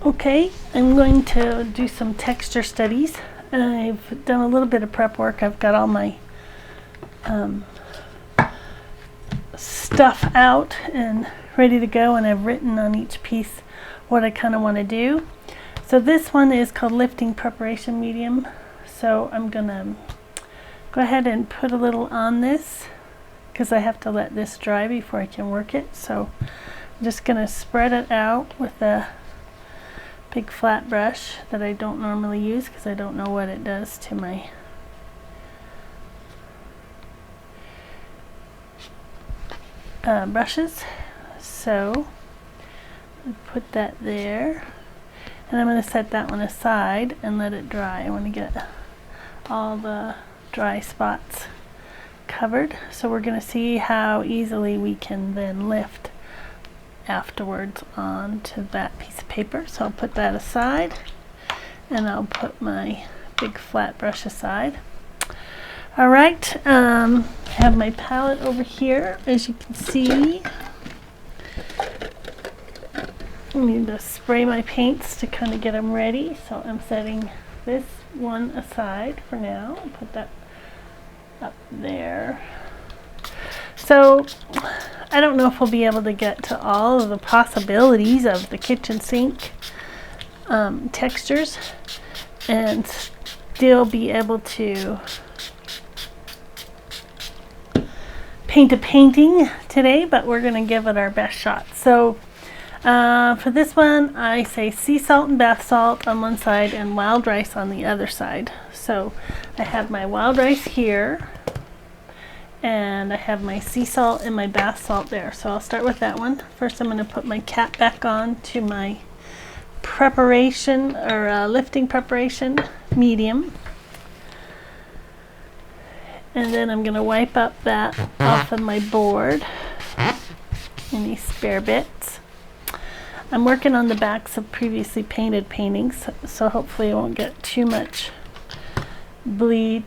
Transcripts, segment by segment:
Okay, I'm going to do some texture studies. I've done a little bit of prep work. I've got all my stuff out and ready to go, and I've written on each piece what I kind of want to do. So this one is called Lifting Preparation Medium. So I'm going to go ahead and put a little on this because I have to let this dry before I can work it. So I'm just going to spread it out with a big flat brush that I don't normally use because I don't know what it does to my brushes. So I put that there, and I'm going to set that one aside and let it dry. I want to get all the dry spots covered, so we're going to see how easily we can then lift afterwards onto that piece of paper. So I'll put that aside, and I'll put my big flat brush aside. All right, I have my palette over here. As you can see, I need to spray my paints to kind of get them ready. So I'm setting this one aside for now. I'll put that up there. So I don't know if we'll be able to get to all of the possibilities of the kitchen sink textures and still be able to paint a painting today, but we're going to give it our best shot. So for this one, I say sea salt and bath salt on one side and wild rice on the other side. So I have my wild rice here, and I have my sea salt and my bath salt there. So I'll start with that one. First I'm going to put my cap back on to my preparation or lifting preparation medium. And then I'm going to wipe up that off of my board, any spare bits. I'm working on the backs of previously painted paintings, so hopefully I won't get too much bleed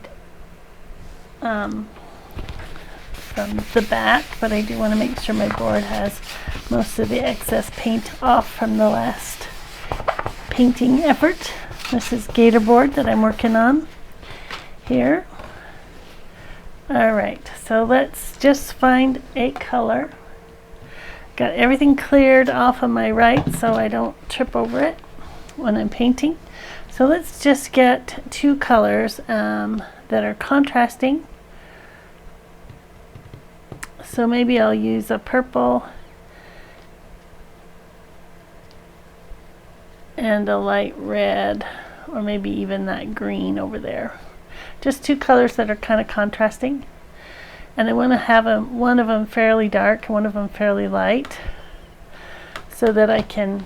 from the back, but I do want to make sure my board has most of the excess paint off from the last painting effort. This is Gator board that I'm working on here. Alright, so let's just find a color. Got everything cleared off of my right so I don't trip over it when I'm painting. So let's just get two colors that are contrasting. So maybe I'll use a purple and a light red, or maybe even that green over there. Just two colors that are kind of contrasting. And I want to have one of them fairly dark and one of them fairly light, so that I can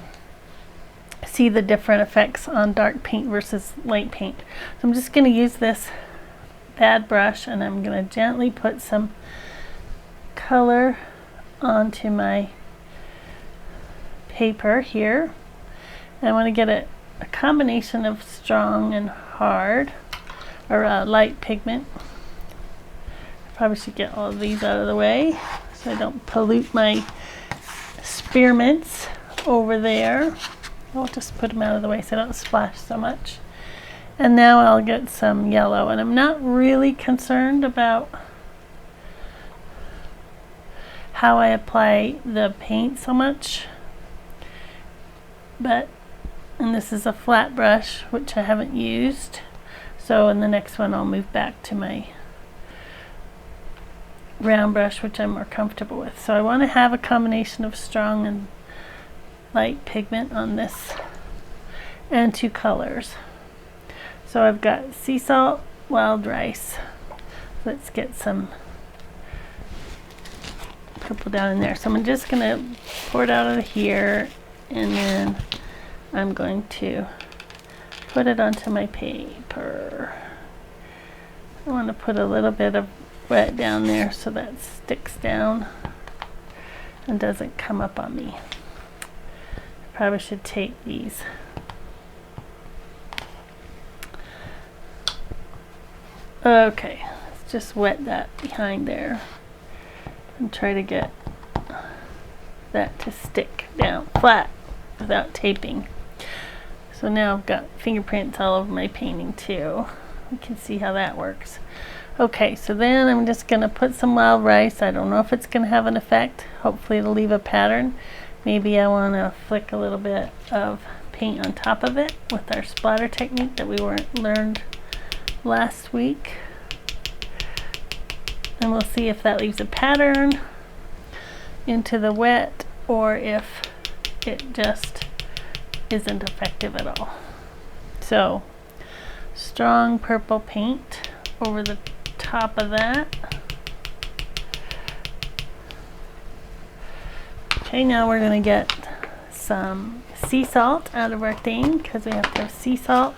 see the different effects on dark paint versus light paint. So I'm just going to use this pad brush, and I'm going to gently put some color onto my paper here. And I want to get a combination of strong and hard, or light pigment. Probably should get all of these out of the way so I don't pollute my spearmints over there. I'll just put them out of the way so I don't splash so much. And now I'll get some yellow, and I'm not really concerned about how I apply the paint so much, and this is a flat brush which I haven't used, so in the next one I'll move back to my round brush, which I'm more comfortable with. So I want to have a combination of strong and light pigment on this, and two colors. So I've got sea salt, wild rice. Let's get some purple down in there. So I'm just going to pour it out of here, and then I'm going to put it onto my paper. I want to put a little bit of wet down there so that sticks down and doesn't come up on me. Probably should tape these. Okay, let's just wet that behind there and try to get that to stick down flat without taping. So now I've got fingerprints all over my painting too. You can see how that works. Okay, so then I'm just going to put some wild rice. I don't know if it's going to have an effect. Hopefully it'll leave a pattern. Maybe I want to flick a little bit of paint on top of it with our splatter technique that we learned last week. And we'll see if that leaves a pattern into the wet or if it just isn't effective at all. So strong purple paint over the top of that. Okay, now we're going to get some sea salt out of our thing because we have to have sea salt.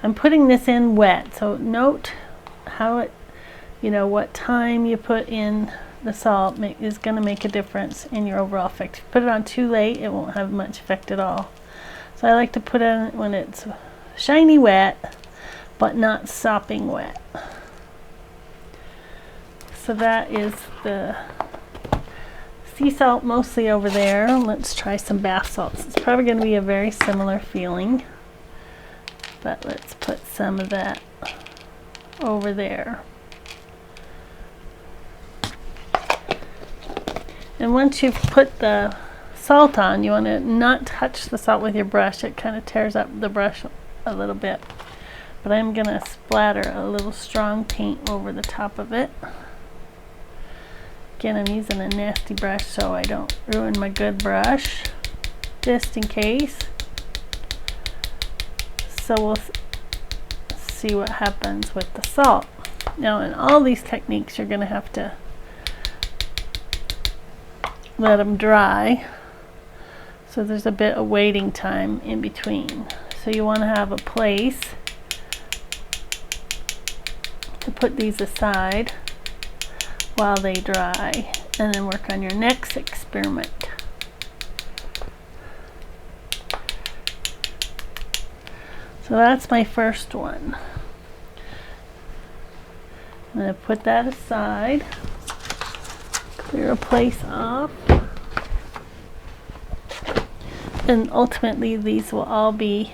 I'm putting this in wet, so note how it, what time you put in the salt is going to make a difference in your overall effect. If you put it on too late, it won't have much effect at all. So I like to put it in when it's shiny wet, but not sopping wet. So that is the sea salt mostly over there. Let's try some bath salts. It's probably going to be a very similar feeling, but let's put some of that over there. And once you've put the salt on, you want to not touch the salt with your brush. It kind of tears up the brush a little bit. But I'm going to splatter a little strong paint over the top of it. Again, I'm using a nasty brush so I don't ruin my good brush, just in case. So we'll see what happens with the salt. Now in all these techniques you're going to have to let them dry, so there's a bit of waiting time in between. So you want to have a place to put these aside while they dry, and then work on your next experiment. So that's my first one. I'm going to put that aside, clear a place off, and ultimately these will all be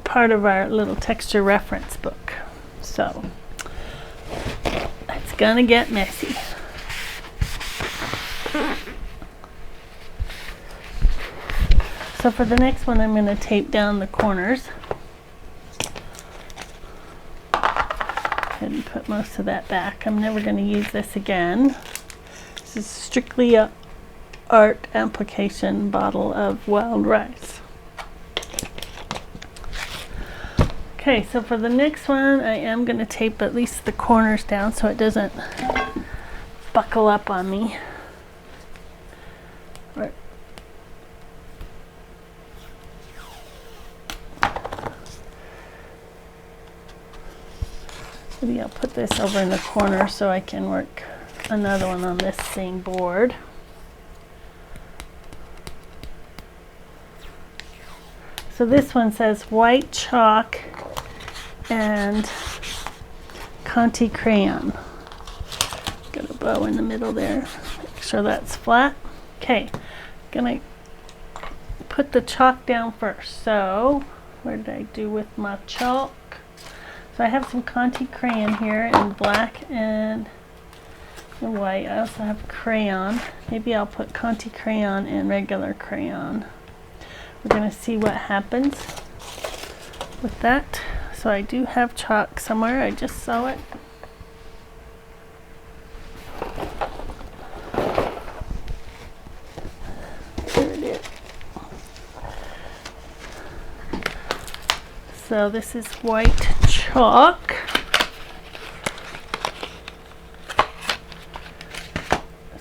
part of our little texture reference book. So it's gonna get messy. So for the next one, I'm going to tape down the corners and put most of that back. I'm never going to use this again. This is strictly a art application bottle of wild rice. Okay, so for the next one, I am going to tape at least the corners down so it doesn't buckle up on me. Maybe I'll put this over in the corner so I can work another one on this same board. So this one says white chalk and conte crayon. Got a bow in the middle there. Make sure that's flat. Okay, gonna put the chalk down first. So where did I do with my chalk? So I have some conte crayon here in black and white. I also have crayon. Maybe I'll put conte crayon and regular crayon. We're going to see what happens with that. So I do have chalk somewhere. I just saw it. There it is. So this is white chalk.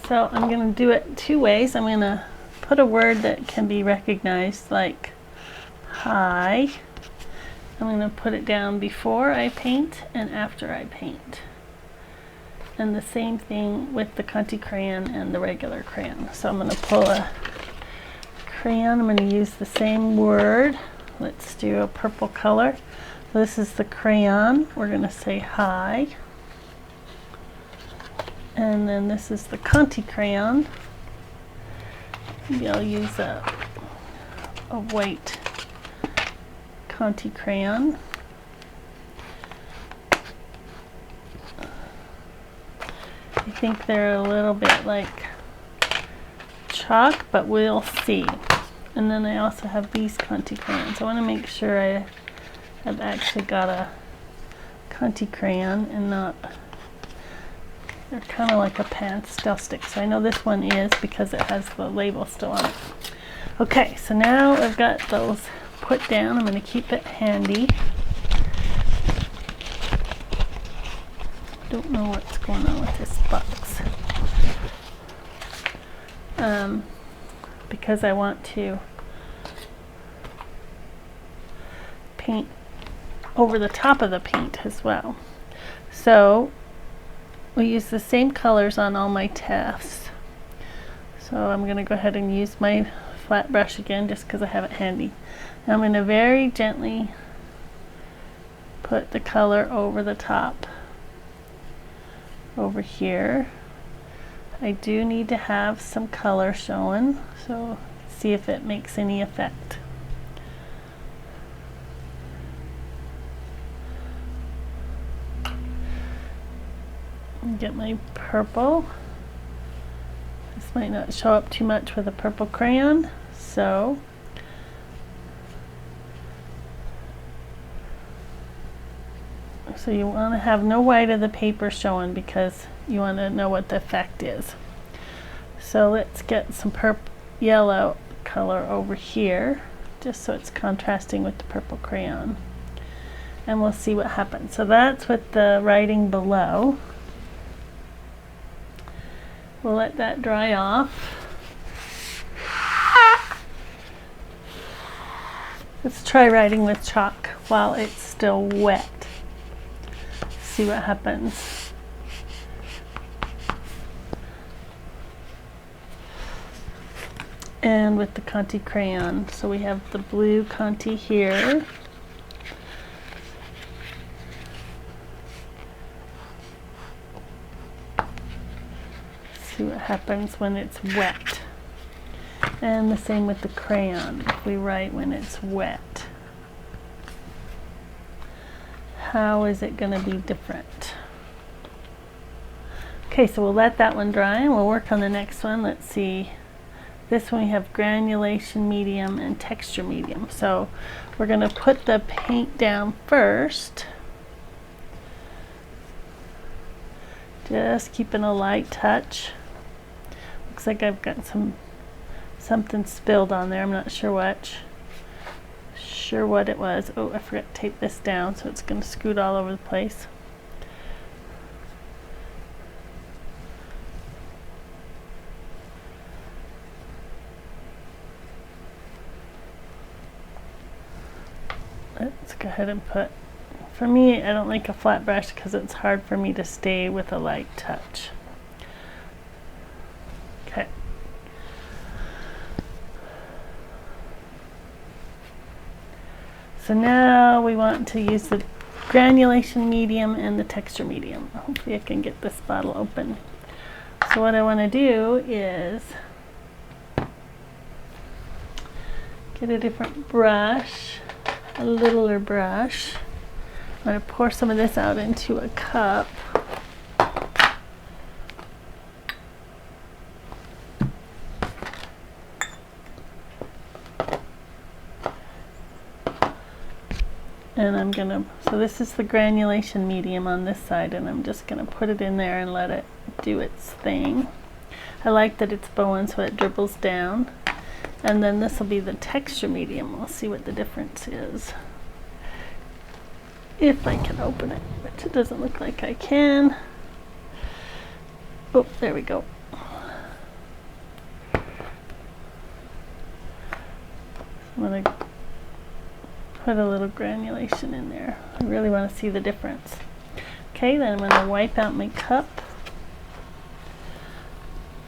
So I'm going to do it two ways. I'm going to put a word that can be recognized, like hi. I'm going to put it down before I paint and after I paint. And the same thing with the conte crayon and the regular crayon. So I'm going to pull a crayon. I'm going to use the same word. Let's do a purple color. This is the crayon. We're going to say hi. And then this is the Conte crayon. Maybe I'll use a white Conte crayon. I think they're a little bit like chalk, but we'll see. And then I also have these Conte crayons. I want to make sure I've actually got a Conte crayon and not, they're kind of like a pastel stick. So I know this one is because it has the label still on it. Okay, so now I've got those put down. I'm going to keep it handy. Don't know what's going on with this box. Because I want to paint over the top of the paint as well. So we use the same colors on all my tests. So I'm going to go ahead and use my flat brush again just because I have it handy. And I'm going to very gently put the color over the top over here. I do need to have some color showing, so see if it makes any effect. Get my purple. This might not show up too much with a purple crayon, so you want to have no white of the paper showing because you want to know what the effect is. So let's get some yellow color over here just so it's contrasting with the purple crayon, and we'll see what happens. So that's with the writing below. We'll let that dry off. Let's try writing with chalk while it's still wet. See what happens. And with the Conte crayon, so we have the blue Conte here. See what happens when it's wet. And the same with the crayon, if we write when it's wet. How is it going to be different? Okay, so we'll let that one dry and we'll work on the next one. Let's see. This one we have granulation medium and texture medium. So we're going to put the paint down first. Just keeping a light touch. Looks like I've got something spilled on there. I'm not sure what it was. Oh, I forgot to tape this down, so it's going to scoot all over the place. Let's go ahead and put, for me, I don't like a flat brush because it's hard for me to stay with a light touch. Okay. So now we want to use the granulation medium and the texture medium. Hopefully I can get this bottle open. So what I want to do is get a different brush, a littler brush. I'm going to pour some of this out into a cup. And I'm gonna, so this is the granulation medium on this side, and I'm just gonna put it in there and let it do its thing. I like that it's bowing so it dribbles down. And then this will be the texture medium. We'll see what the difference is. If I can open it, which it doesn't look like I can. Oh, there we go. I'm gonna put a little granulation in there. I really want to see the difference. Okay, then I'm going to wipe out my cup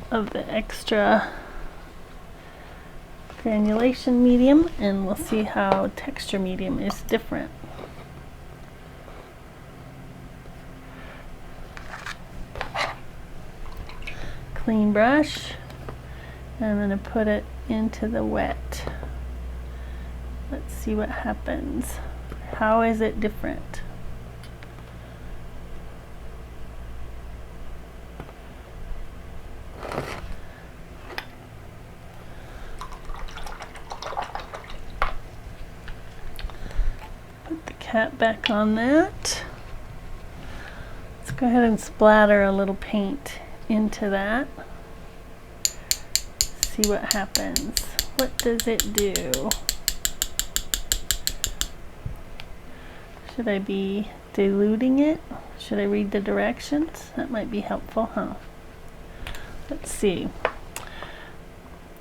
of the extra granulation medium, and we'll see how texture medium is different. clean brush. And I'm going to put it into the wet. Let's see what happens. How is it different? Put the cap back on that. Let's go ahead and splatter a little paint into that. See what happens. What does it do? Should I be diluting it? Should I read the directions? That might be helpful, huh? Let's see.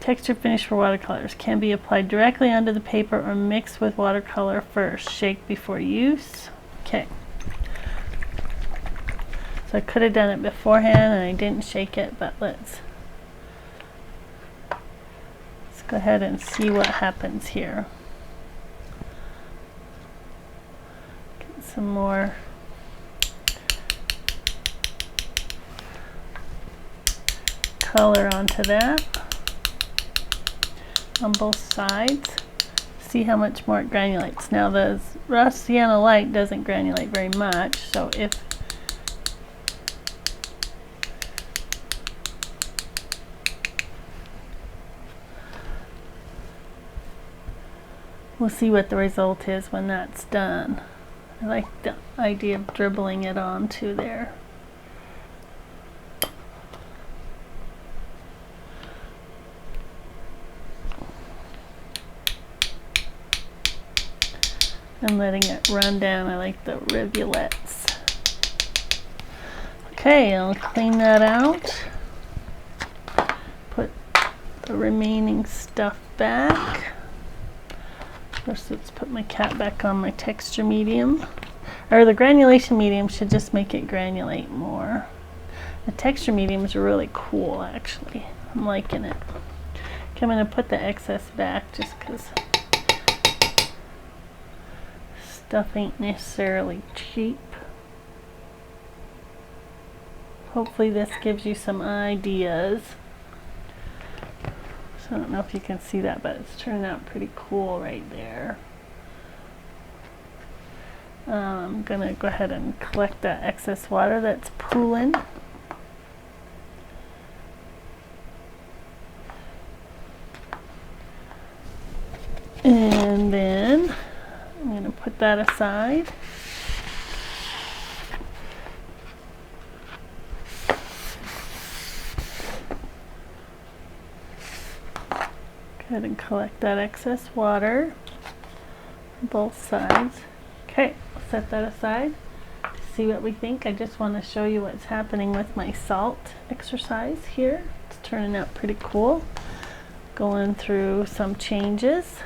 Texture finish for watercolors can be applied directly onto the paper or mixed with watercolor first. Shake before use. Okay. So I could have done it beforehand and I didn't shake it, but let's go ahead and see what happens here. Get some more color onto that on both sides. See how much more it granulates. Now the raw sienna light doesn't granulate very much, so if we'll see what the result is when that's done. I like the idea of dribbling it onto there. And letting it run down. I like the rivulets. Okay, I'll clean that out. Put the remaining stuff back. First, let's put my cap back on my texture medium. Or the granulation medium should just make it granulate more. The texture medium is really cool, actually. I'm liking it. Okay, I'm going to put the excess back just because stuff ain't necessarily cheap. Hopefully this gives you some ideas. So I don't know if you can see that, but it's turning out pretty cool right there. I'm gonna go ahead and collect that excess water that's pooling. And then I'm going to put that aside. Go ahead and collect that excess water on both sides. Okay, I'll set that aside to see what we think. I just want to show you what's happening with my salt exercise here. It's turning out pretty cool. Going through some changes.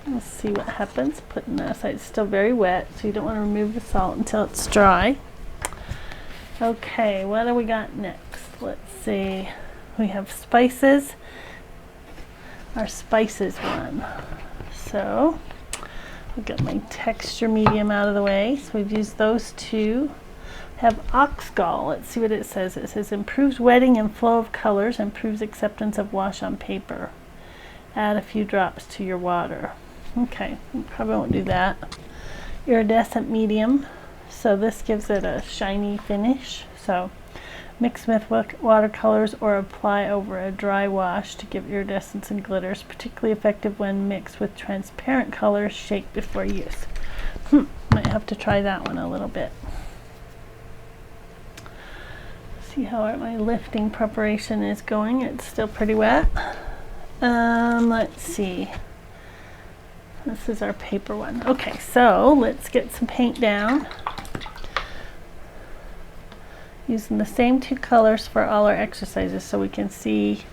Let's see what happens. Putting that aside. It's still very wet, so you don't want to remove the salt until it's dry. Okay, what do we got next? Let's see. We have spices. Our spices one. So I'll get my texture medium out of the way. So we've used those two. Have ox gall. Let's see what it says. It says improves wetting and flow of colors, improves acceptance of wash on paper. Add a few drops to your water. Okay, probably won't do that. Iridescent medium. So this gives it a shiny finish. So mix with watercolors or apply over a dry wash to give iridescence and glitters. Particularly effective when mixed with transparent colors. Shake before use. Might have to try that one a little bit. See how my lifting preparation is going. It's still pretty wet. Let's see. This is our paper one. Okay, so let's get some paint down. Using the same two colors for all our exercises so we can see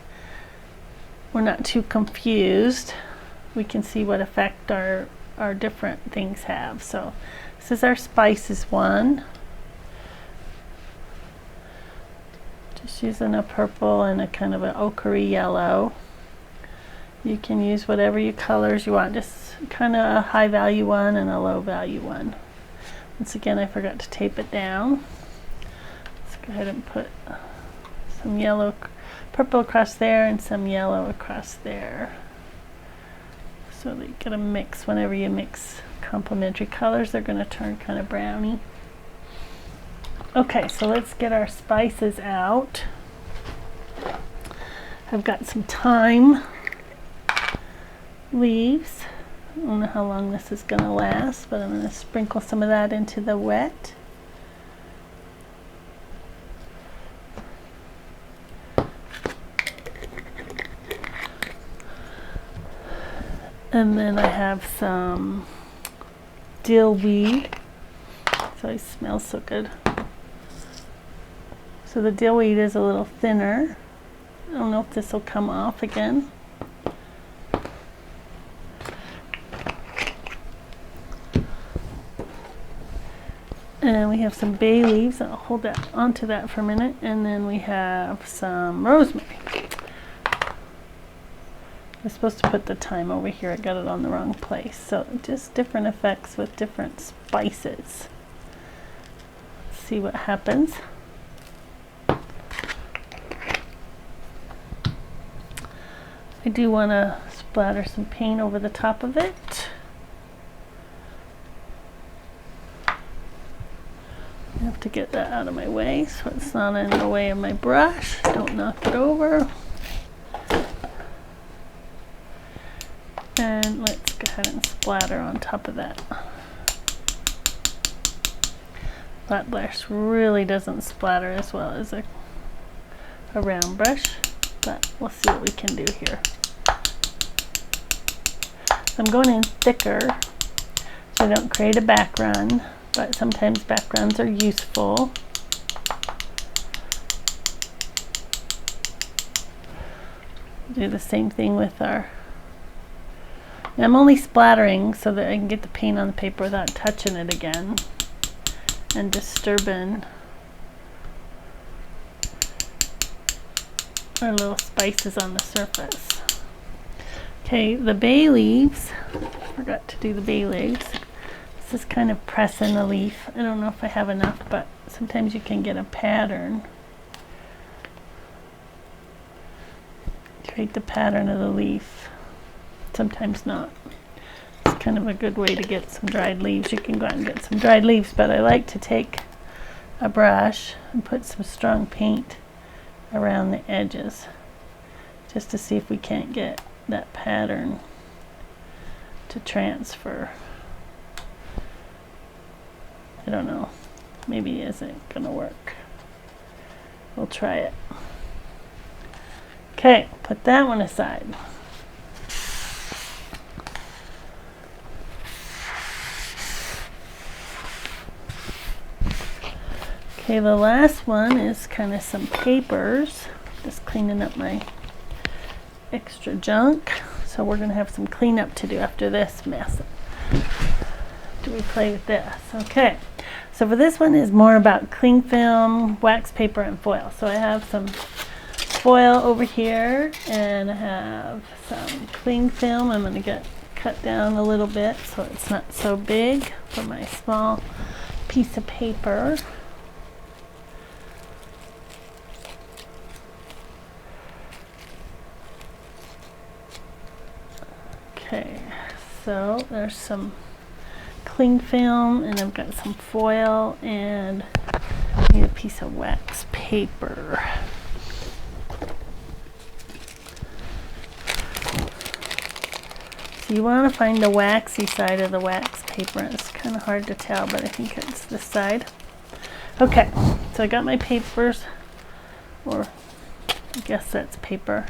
we're not too confused. We can see what effect our different things have. So this is our spices one. Just using a purple and a kind of an ochre yellow. You can use whatever colors you want, just kind of a high value one and a low value one. Once again, I forgot to tape it down. Let's go go ahead and put some yellow, purple across there and some yellow across there. So that you get a mix. Whenever you mix complementary colors, they're going to turn kind of browny. Okay, so let's get our spices out. I've got some thyme leaves. I don't know how long this is going to last, but I'm going to sprinkle some of that into the wet. And then I have some dill weed. So it smells so good. So the dill weed is a little thinner. I don't know if this will come off again. And we have some bay leaves. I'll hold that onto that for a minute. And then we have some rosemary. I'm supposed to put the thyme over here. I got it on the wrong place. So just different effects with different spices. Let's see what happens. I do want to splatter some paint over the top of it. I have to get that out of my way so it's not in the way of my brush. Don't knock it over. And let's go ahead and splatter on top of that. Flat brush really doesn't splatter as well as a round brush, but we'll see what we can do here. So I'm going in thicker so I don't create a background, but sometimes backgrounds are useful. Do the same thing with our... And I'm only splattering so that I can get the paint on the paper without touching it again and disturbing our little spices on the surface. Okay, the bay leaves. Forgot to do the bay leaves. This is kind of pressing the leaf. I don't know if I have enough, but sometimes you can get a pattern. Create the pattern of the leaf. Sometimes not. It's kind of a good way to get some dried leaves. You can go out and get some dried leaves, but I like to take a brush and put some strong paint around the edges just to see if we can't get that pattern to transfer. I don't know. Maybe it isn't gonna work. We'll try it. Okay, put that one aside. Okay, the last one is kind of some papers. Just cleaning up my extra junk. So we're going to have some cleanup to do after this mess. Do we play with this? Okay, so for this one is more about cling film, wax paper, and foil. So I have some foil over here, and I have some cling film. I'm going to get cut down a little bit so it's not so big for my small piece of paper. Okay, so there's some cling film, and I've got some foil, and I need a piece of wax paper. So you want to find the waxy side of the wax paper. It's kind of hard to tell, but I think it's this side. Okay, so I got my papers, or I guess that's paper,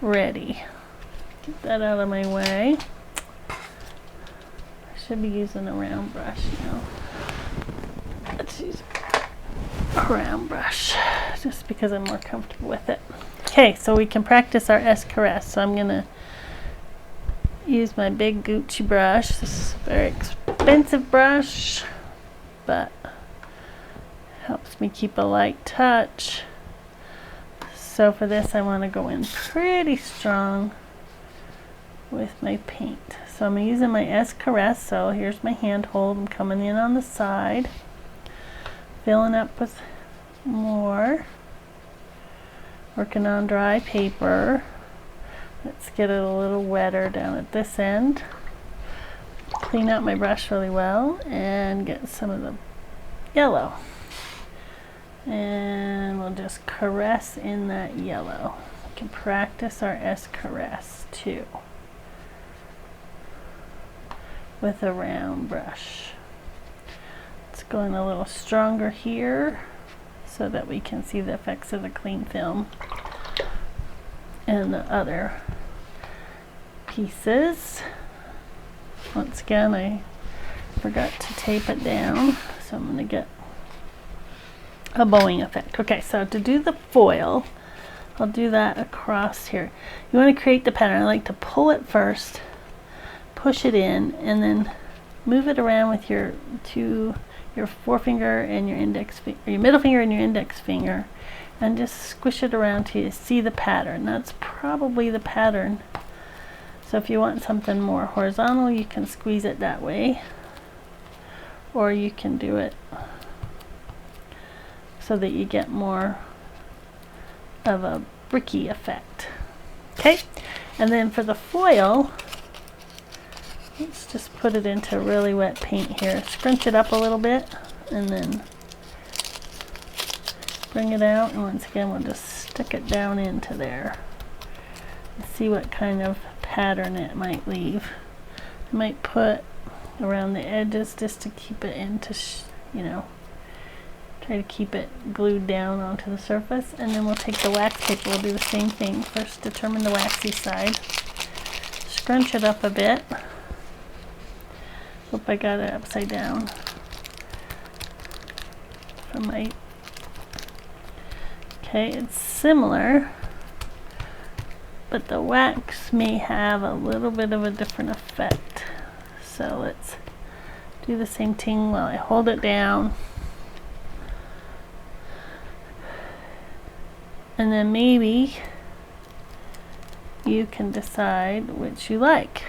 ready. Get that out of my way. I should be using a round brush, you know. Let's use a round brush just because I'm more comfortable with it. Okay, so we can practice our S-caress. So I'm gonna use my big Gucci brush. This is a very expensive brush, but helps me keep a light touch. So for this, I want to go in pretty strong with my paint. So I'm using my S-caress. So here's my hand hold. I'm coming in on the side. filling up with more. Working on dry paper. Let's get it a little wetter down at this end. Clean out my brush really well and get some of the yellow. And we'll just caress in that yellow. We can practice our S caress too with a round brush. It's going a little stronger here so that we can see the effects of the clean film and the other pieces. Once again, I forgot to tape it down, so I'm going to get a bowing effect. Okay, so to do the foil, I'll do that across here. You want to create the pattern. I like to pull it first, push it in, and then move it around with your forefinger and your index finger, your middle finger and your index finger, and just squish it around till you see the pattern. That's probably the pattern. So if you want something more horizontal, you can squeeze it that way, or you can do it so that you get more of a bricky effect. Okay, and then for the foil, let's just put it into really wet paint here. Scrunch it up a little bit and then bring it out, and once again we'll just stick it down into there and see what kind of pattern it might leave. I might put around the edges just to keep it into, try to keep it glued down onto the surface, and then we'll take the wax paper. We'll do the same thing. First determine the waxy side, scrunch it up a bit. Hope I got it upside down from my, okay, it's similar, but the wax may have a little bit of a different effect. So let's do the same thing while I hold it down. And then maybe you can decide which you like.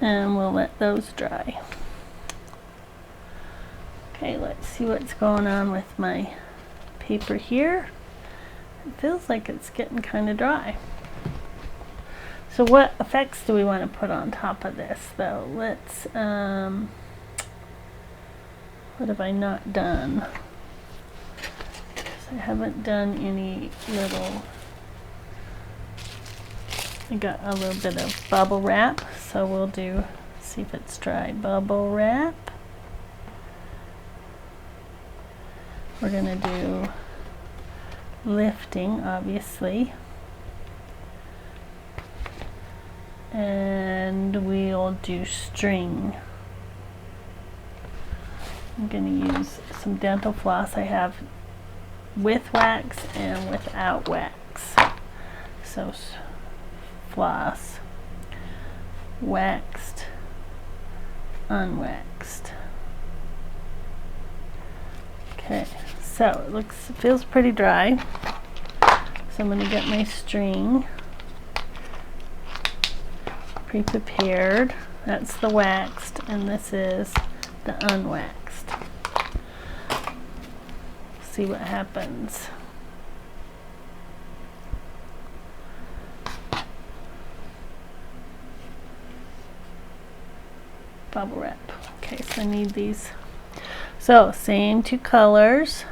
And we'll let those dry. Okay, let's see what's going on with my paper here. It feels like it's getting kind of dry. So what effects do we want to put on top of this though? Let's, what have I not done? I haven't done any little, I got a little bit of bubble wrap, so we'll do, see if it's dry, bubble wrap. We're gonna do lifting, obviously. And we'll do string. I'm gonna use some dental floss I have with wax and without wax. So floss, waxed, unwaxed. Okay, so it feels pretty dry. So I'm gonna get my string pre-prepared. That's the waxed, and this is the unwaxed. See what happens. Bubble wrap. Okay, so I need these. So same two colors.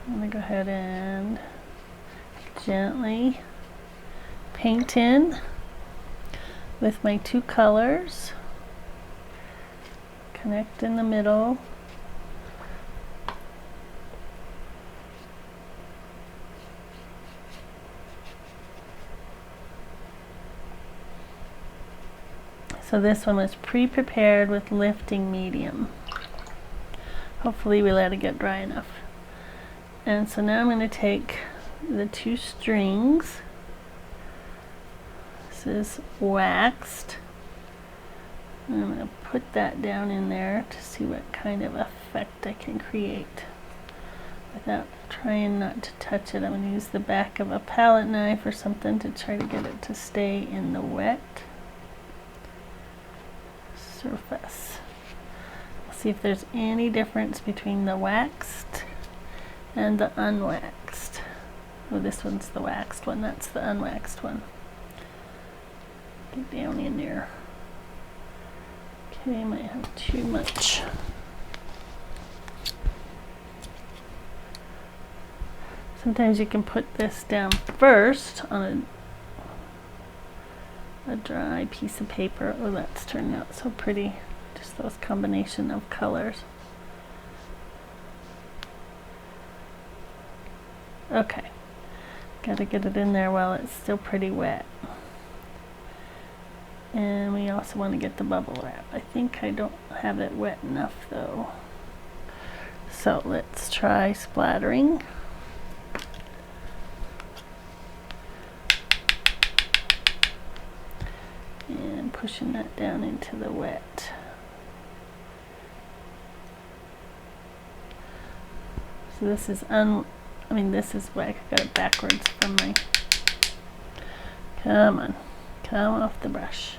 I'm gonna go ahead and gently paint in with my two colors. Connect in the middle. So this one was pre-prepared with lifting medium. Hopefully we let it get dry enough. And so now I'm going to take the two strings. This is waxed. And I'm going to put that down in there to see what kind of effect I can create with without trying not to touch it. I'm going to use the back of a palette knife or something to try to get it to stay in the wet surface. See if there's any difference between the waxed and the unwaxed. Oh, this one's the waxed one, that's the unwaxed one. Get down in there. Okay, might have too much. Sometimes you can put this down first on a dry piece of paper. Oh, that's turning out so pretty. Just those combination of colors. Okay, gotta get it in there while it's still pretty wet. And we also want to get the bubble wrap. I think I don't have it wet enough though. So let's try splattering. And pushing that down into the wet. So this is this is wet. I got it backwards from my, come on, come off the brush.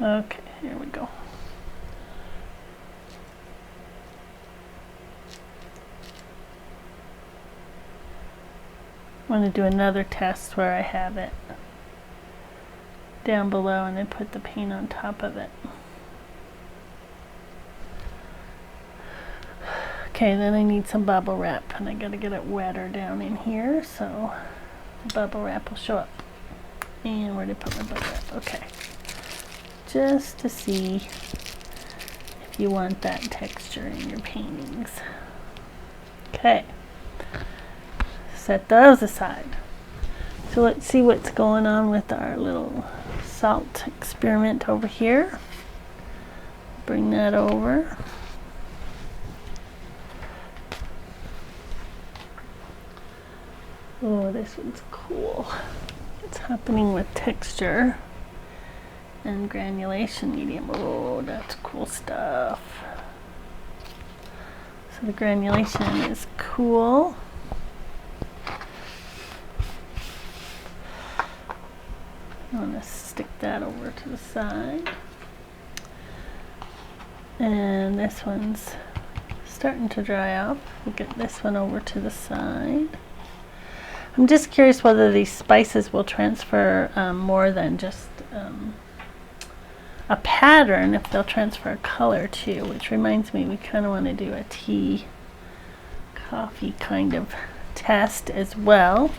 Okay, here we go. I'm going to do another test where I have it down below and then put the paint on top of it. Okay, then I need some bubble wrap and I got to get it wetter down in here so the bubble wrap will show up. And where did I put my bubble wrap? Okay. Just to see if you want that texture in your paintings. Okay, set those aside. So let's see what's going on with our little salt experiment over here. Bring that over. Oh, this one's cool. What's happening with texture and granulation medium? Oh, that's cool stuff. So the granulation is cool. I'm going to stick that over to the side. And this one's starting to dry off. We'll get this one over to the side. I'm just curious whether these spices will transfer more than just a pattern, if they'll transfer a color too, which reminds me we kind of want to do a tea coffee kind of test as well.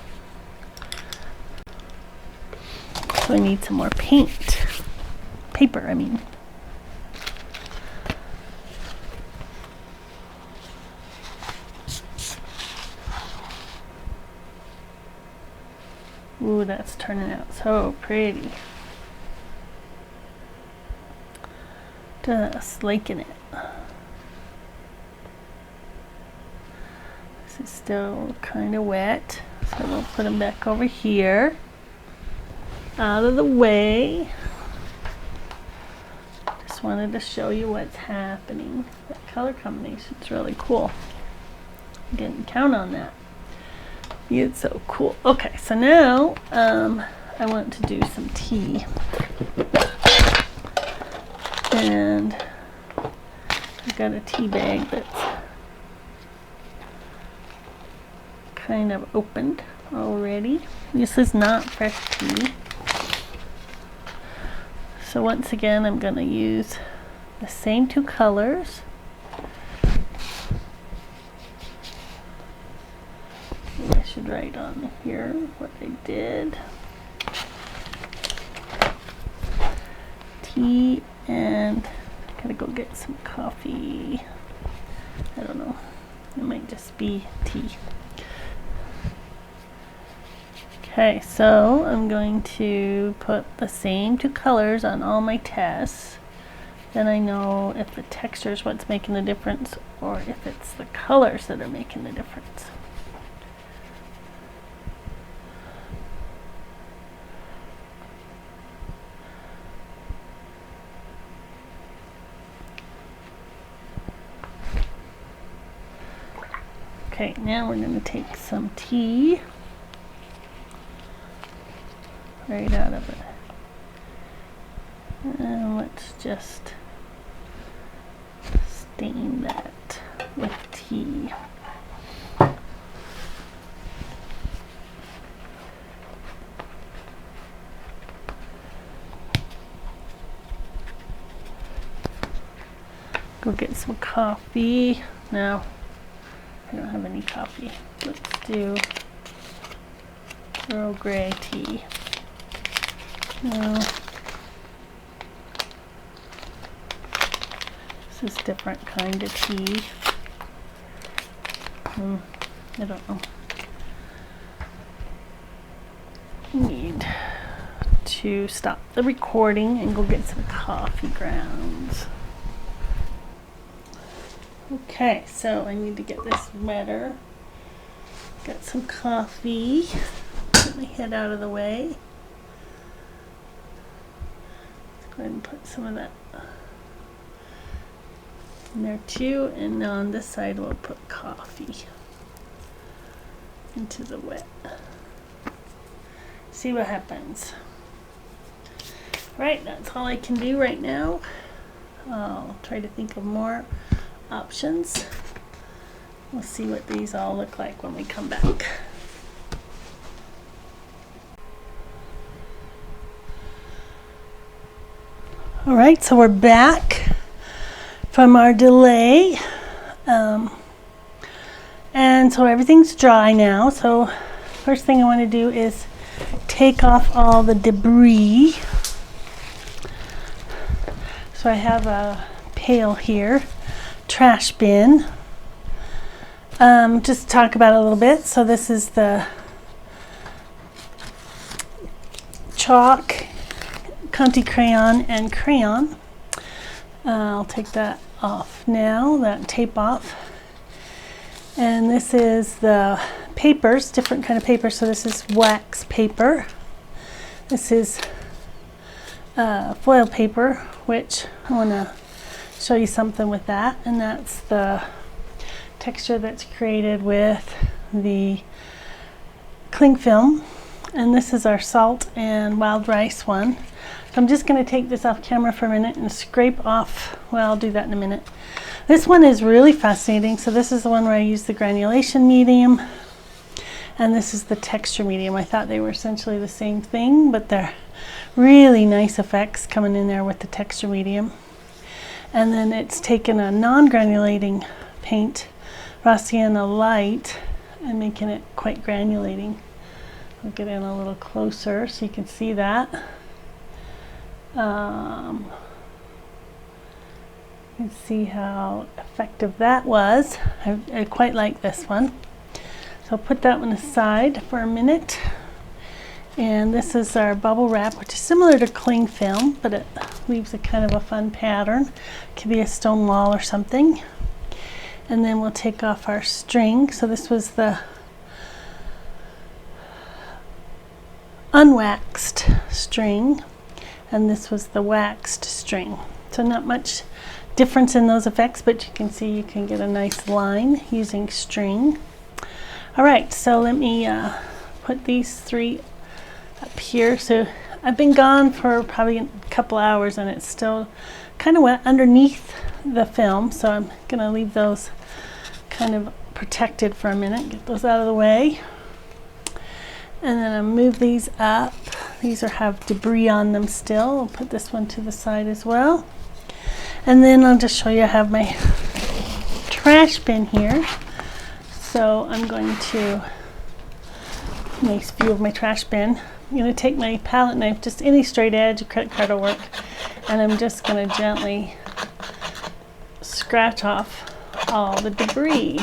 So I need some more paper I mean. Ooh, that's turning out so pretty. Just liking it. This is still kind of wet, so we'll put them back over here, out of the way. Just wanted to show you what's happening. That color combination is really cool. Didn't count on that. It's so cool. Okay, so now I want to do some tea. And I've got a tea bag that's kind of opened already. This is not fresh tea. So once again, I'm going to use the same two colors. I should write on here what I did. Tea, and I gotta go get some coffee. I don't know. It might just be tea. Okay, so I'm going to put the same two colors on all my tests. Then I know if the texture is what's making the difference or if it's the colors that are making the difference. Okay, now we're going to take some tea right out of it. And let's just stain that with tea. Go get some coffee. No, I don't have any coffee. Let's do Earl Grey tea. No. This is a different kind of tea. I don't know. Need to stop the recording and go get some coffee grounds. Okay, so I need to get this wetter. Got some coffee. Get my head out of the way. Let's go ahead and put some of that in there too, and on this side we'll put coffee into the wet. See what happens. Right, that's all I can do right now. I'll try to think of more options. We'll see what these all look like when we come back. All right, so we're back from our delay. And so everything's dry now. So first thing I want to do is take off all the debris. So I have a pail here, trash bin. Just talk about it a little bit. So this is the chalk, conte crayon, and crayon. I'll take that off now, that tape off. And this is the papers, different kind of paper. So this is wax paper. This is foil paper, which I want to show you something with that. And that's the texture that's created with the cling film. And this is our salt and wild rice one. So I'm just going to take this off camera for a minute and scrape off. Well, I'll do that in a minute. This one is really fascinating. So this is the one where I use the granulation medium, and this is the texture medium. I thought they were essentially the same thing, but they're really nice effects coming in there with the texture medium. And then it's taken a non-granulating paint, Rassiana Light, and making it quite granulating. I'll get in a little closer so you can see that. You can see how effective that was. I quite like this one. So I'll put that one aside for a minute. And this is our bubble wrap, which is similar to cling film, but it leaves a kind of a fun pattern. Could be a stone wall or something. And then we'll take off our string. So this was the unwaxed string, and this was the waxed string. So not much difference in those effects, but you can see you can get a nice line using string. All right, so let me put these three up here. So I've been gone for probably a couple hours and it's still kind of wet underneath the film, so I'm gonna leave those kind of protected for a minute, get those out of the way. And then I'll move these up. These have debris on them still. I'll put this one to the side as well. And then I'll just show you I have my trash bin here. So I'm going to, nice view of my trash bin. I'm going to take my palette knife, just any straight edge, a credit card will work, and I'm just going to gently scratch off all the debris.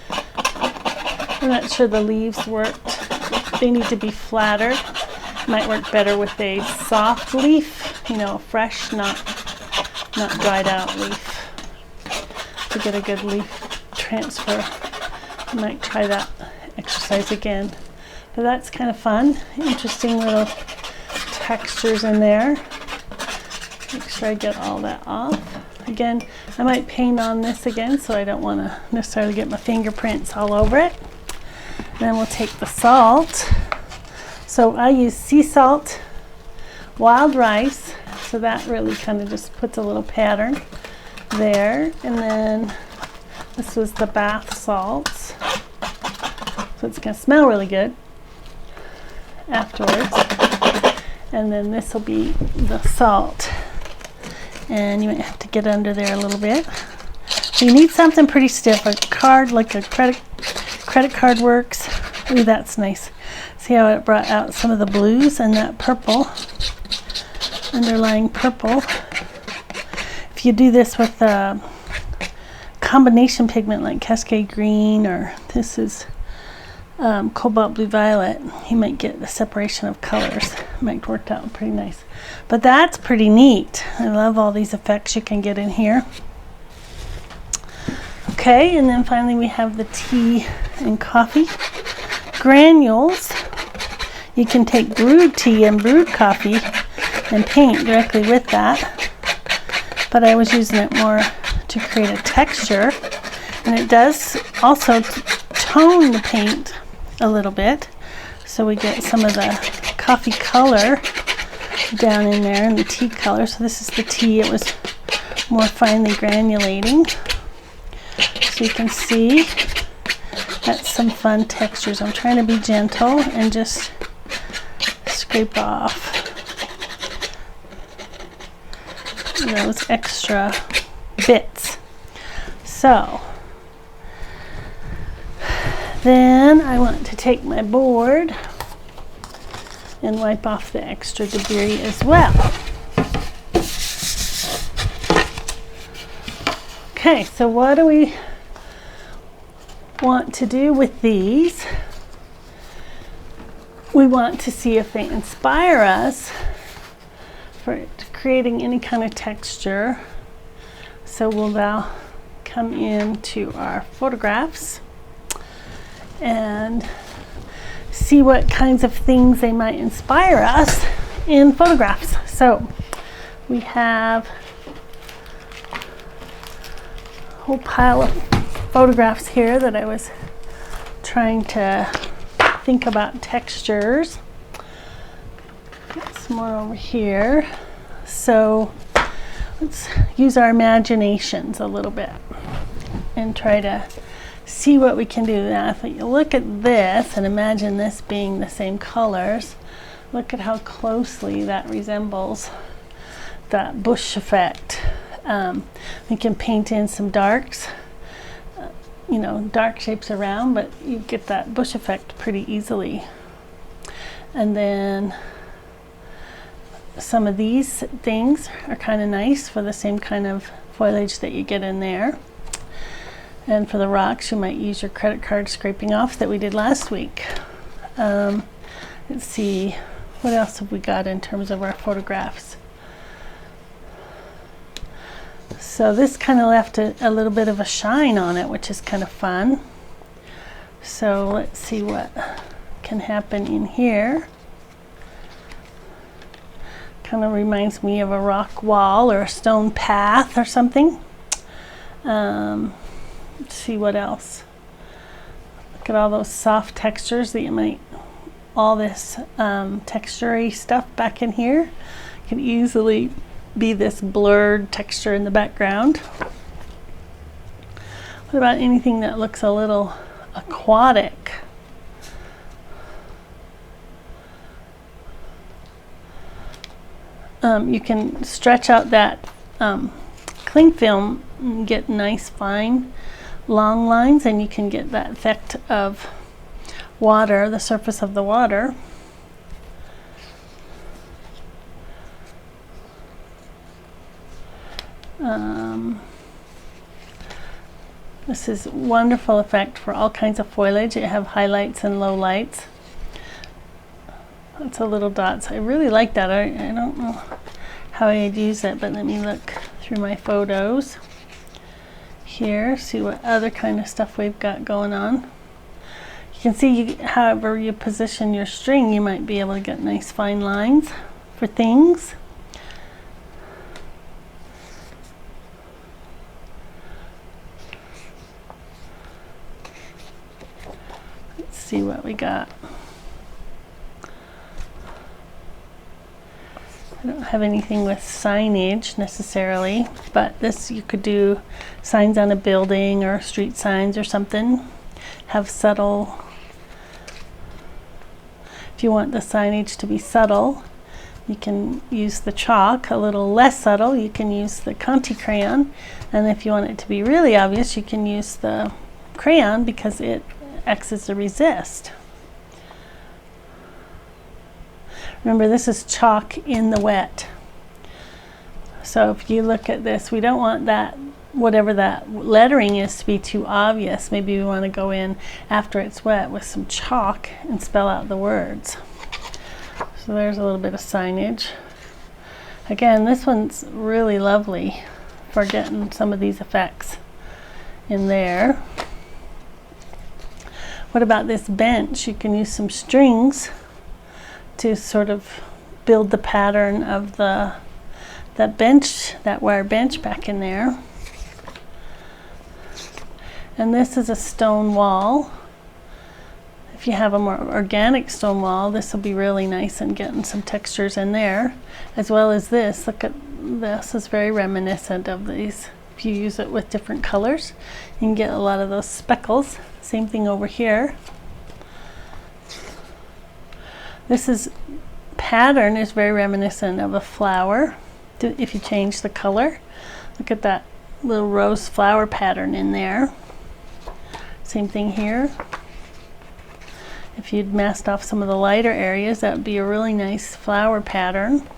I'm not sure the leaves worked they need to be flatter. Might work better with a soft leaf, you know, fresh, not dried out leaf. To get a good leaf transfer, you might try that exercise again. But that's kind of fun. Interesting little textures in there. Make sure I get all that off. Again, I might paint on this again, so I don't want to necessarily get my fingerprints all over it. Then we'll take the salt. So I use sea salt, wild rice, so that really kind of just puts a little pattern there. And then this was the bath salts, so it's going to smell really good afterwards. And then this will be the salt, and you might have to get under there a little bit. So you need something pretty stiff. A card, like a credit card works. Ooh, that's nice. See how it brought out some of the blues and that purple, underlying purple. If you do this with a combination pigment like Cascade Green, or this is Cobalt Blue Violet, you might get a separation of colors. It might work out pretty nice. But that's pretty neat. I love all these effects you can get in here. Okay, and then finally we have the tea and coffee granules. You can take brewed tea and brewed coffee and paint directly with that, but I was using it more to create a texture, and it does also tone the paint a little bit, so we get some of the coffee color down in there and the tea color. So this is the tea, it was more finely granulating, so you can see that's some fun textures. I'm trying to be gentle and just scrape off those extra bits. So then I want to take my board and wipe off the extra debris as well. Okay, so what do we want to do with these? We want to see if they inspire us for creating any kind of texture. So we'll now come into our photographs and see what kinds of things they might inspire us in photographs. So we have a whole pile of photographs here that I was trying to think about textures. Got some more over here. So let's use our imaginations a little bit and try to see what we can do. Now, if you look at this and imagine this being the same colors, look at how closely that resembles that bush effect. We can paint in some darks, you know, dark shapes around, but you get that bush effect pretty easily. And then some of these things are kind of nice for the same kind of foliage that you get in there. And for the rocks, you might use your credit card scraping off that we did last week. Let's see, what else have we got in terms of our photographs? So this kind of left a little bit of a shine on it, which is kind of fun. So let's see what can happen in here. Kind of reminds me of a rock wall or a stone path or something. Let's see what else. Look at all those soft textures that you might, all this texture-y stuff back in here can easily be this blurred texture in the background. What about anything that looks a little aquatic? You can stretch out that cling film and get nice fine long lines, and you can get that effect of water, the surface of the water. This is a wonderful effect for all kinds of foliage. You have highlights and lowlights. Lots of little dots. I really like that. I don't know how I'd use it, but let me look through my photos here, see what other kind of stuff we've got going on. You can see however you position your string, you might be able to get nice fine lines for things. Let's see what we got. I don't have anything with signage necessarily, but this you could do signs on a building or street signs or something. Have subtle, if you want the signage to be subtle, you can use the chalk. A little less subtle, you can use the conte crayon. And if you want it to be really obvious, you can use the crayon because it acts as a resist. Remember, this is chalk in the wet. So if you look at this, we don't want that, whatever that lettering is, to be too obvious. Maybe we want to go in after it's wet with some chalk and spell out the words. So there's a little bit of signage. Again, this one's really lovely for getting some of these effects in there. What about this bench? You can use some strings to sort of build the pattern of that bench, that wire bench back in there. And this is a stone wall. If you have a more organic stone wall, this will be really nice and getting some textures in there, as well as this. Look at this, is very reminiscent of these. If you use it with different colors, you can get a lot of those speckles. Same thing over here. This pattern is very reminiscent of a flower. If you change the color, look at that little rose flower pattern in there. Same thing here. If you'd masked off some of the lighter areas, that would be a really nice flower pattern.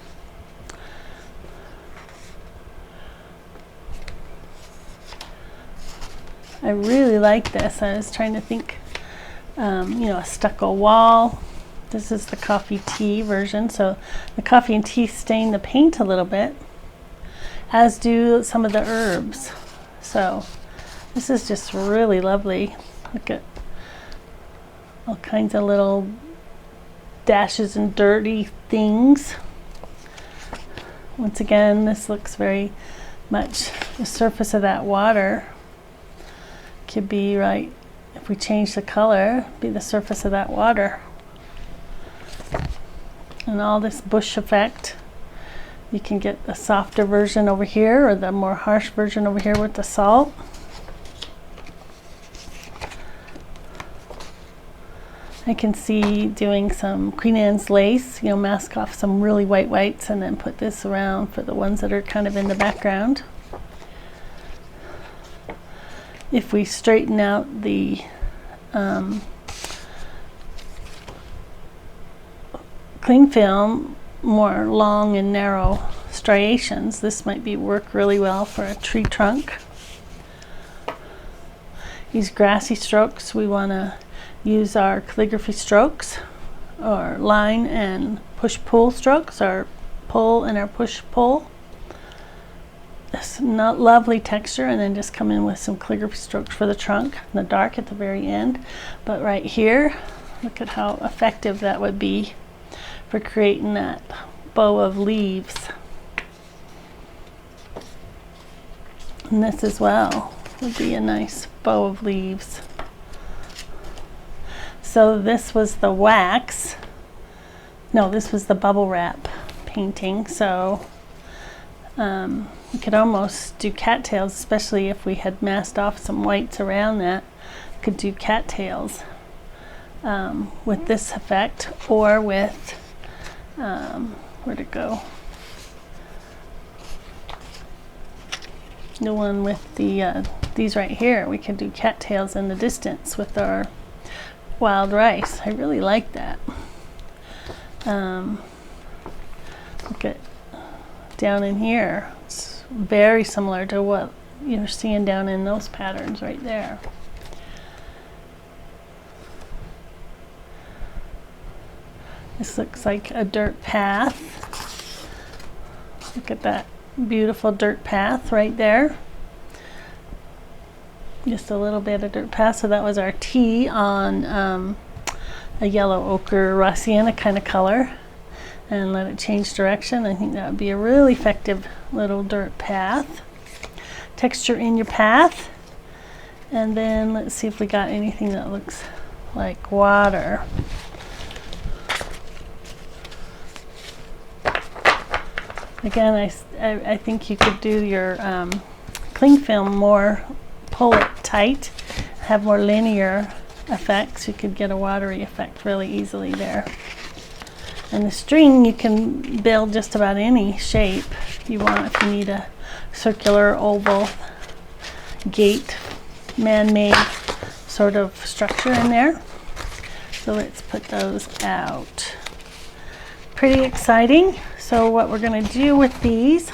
I really like this. I was trying to think, a stucco wall. This is the coffee tea version. So the coffee and tea stain the paint a little bit, as do some of the herbs. So this is just really lovely. Look at all kinds of little dashes and dirty things. Once again, this looks very much the surface of that water. Could be right, if we change the color, be the surface of that water. And all this bush effect, you can get a softer version over here or the more harsh version over here with the salt. I can see doing some Queen Anne's lace, mask off some really white whites and then put this around for the ones that are kind of in the background. If we straighten out the cling film, more long and narrow striations, this might work really well for a tree trunk. These grassy strokes, we want to use our calligraphy strokes, or line and push-pull strokes, our pull and our push-pull. This lovely texture, and then just come in with some calligraphy strokes for the trunk, and the dark at the very end. But right here, look at how effective that would be for creating that bow of leaves. And this as well would be a nice bow of leaves. So this was the wax. No, this was the bubble wrap painting. So we could almost do cattails, especially if we had masked off some whites around that. Could do cattails with this effect, or with where'd it go? The one with the these right here. We could do cattails in the distance with our wild rice. I really like that. Look at down in here. It's very similar to what you're seeing down in those patterns right there. This looks like a dirt path. Look at that beautiful dirt path right there. Just a little bit of dirt path. So that was our T on a yellow ochre raw sienna kind of color. And let it change direction. I think that would be a really effective little dirt path. Texture in your path. And then let's see if we got anything that looks like water. Again, I think you could do your cling film more, pull it tight, have more linear effects. You could get a watery effect really easily there. And the string, you can build just about any shape you want. If you need a circular, oval, gate, man-made sort of structure in there. So let's put those out. Pretty exciting. So what we're going to do with these,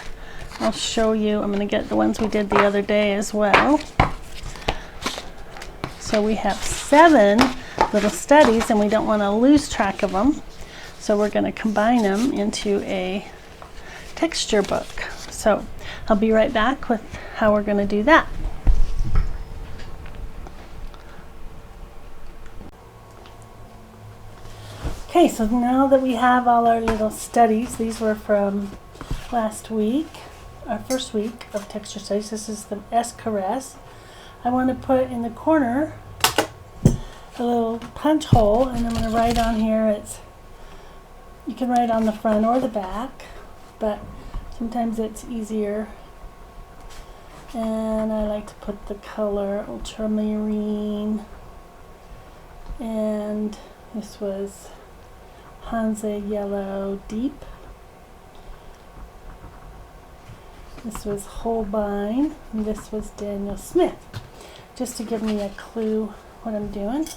I'll show you. I'm going to get the ones we did the other day as well. So we have 7 little studies and we don't want to lose track of them. So we're going to combine them into a texture book. So I'll be right back with how we're going to do that. Okay, so now that we have all our little studies, these were from last week, our first week of texture studies. This is the S Caress. I want to put in the corner a little punch hole, and I'm going to write on here, you can write on the front or the back, but sometimes it's easier. And I like to put the color ultramarine, and this was Hansa Yellow Deep. This was Holbein, and this was Daniel Smith, just to give me a clue what I'm doing.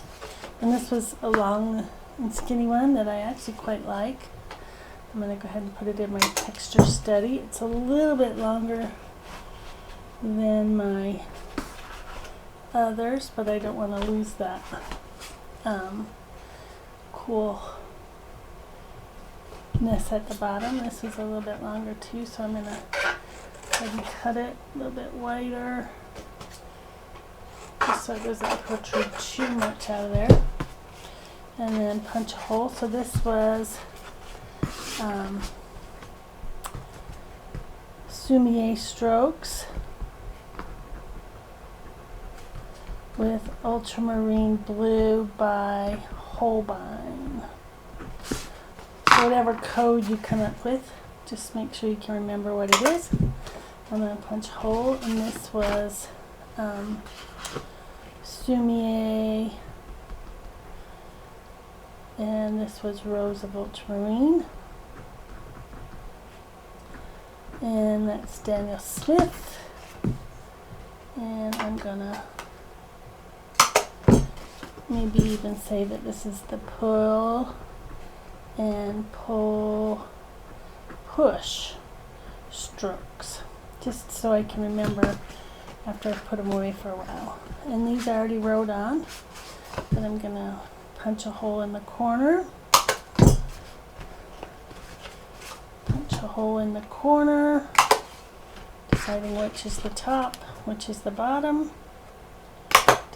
And this was a long and skinny one that I actually quite like. I'm going to go ahead and put it in my texture study. It's a little bit longer than my others, but I don't want to lose that coolness at the bottom. This is a little bit longer too, so I'm going to go ahead and cut it a little bit wider, just so it doesn't protrude too much out of there. And then punch a hole. So this was Sumier Strokes with Ultramarine Blue by Holbein. So whatever code you come up with, just make sure you can remember what it is. I'm going to punch a hole, and this was Sumier, and this was Rose of Ultramarine, and that's Daniel Smith. And I'm gonna maybe even say that this is the pull and pull push strokes, just so I can remember after I put them away for a while. And these I already wrote on, but I'm gonna punch a hole in the corner, punch a hole in the corner, deciding which is the top, which is the bottom.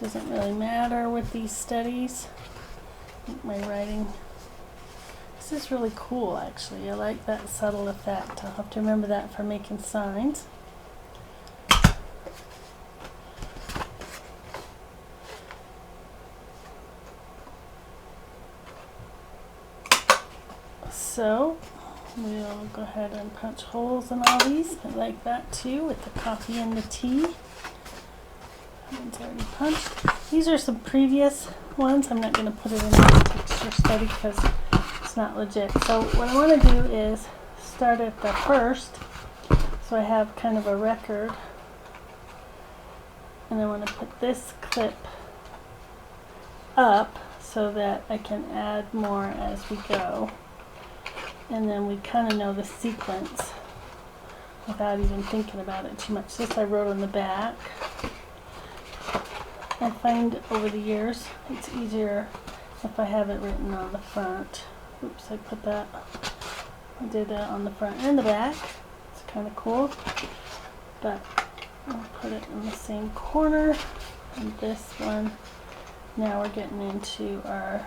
Doesn't really matter with these studies. I think my writing, this is really cool actually. I like that subtle effect. I'll have to remember that for making signs. So we'll go ahead and punch holes in all these. I like that too, with the coffee and the tea. That one's already punched. These are some previous ones. I'm not going to put it in the texture study because it's not legit. So what I want to do is start at the first, so I have kind of a record. And I want to put this clip up so that I can add more as we go. And then we kind of know the sequence without even thinking about it too much. This I wrote on the back. I find over the years it's easier if I have it written on the front. Oops, I put that, I did that on the front and the back. It's kind of cool, but I'll put it in the same corner. And this one, now we're getting into our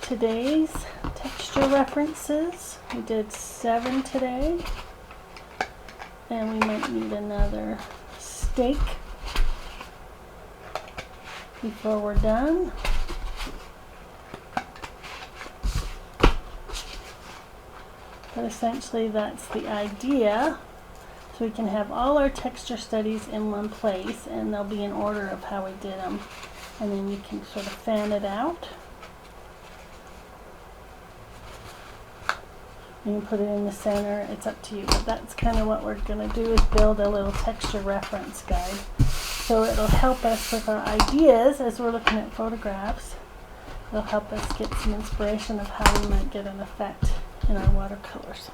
today's texture references. We did 7 today, and we might need another steak before we're done. But essentially that's the idea. So we can have all our texture studies in one place, and they'll be in order of how we did them. And then you can sort of fan it out. You can put it in the center, it's up to you. But that's kind of what we're going to do, is build a little texture reference guide. So it'll help us with our ideas as we're looking at photographs. It'll help us get some inspiration of how we might get an effect in our watercolors.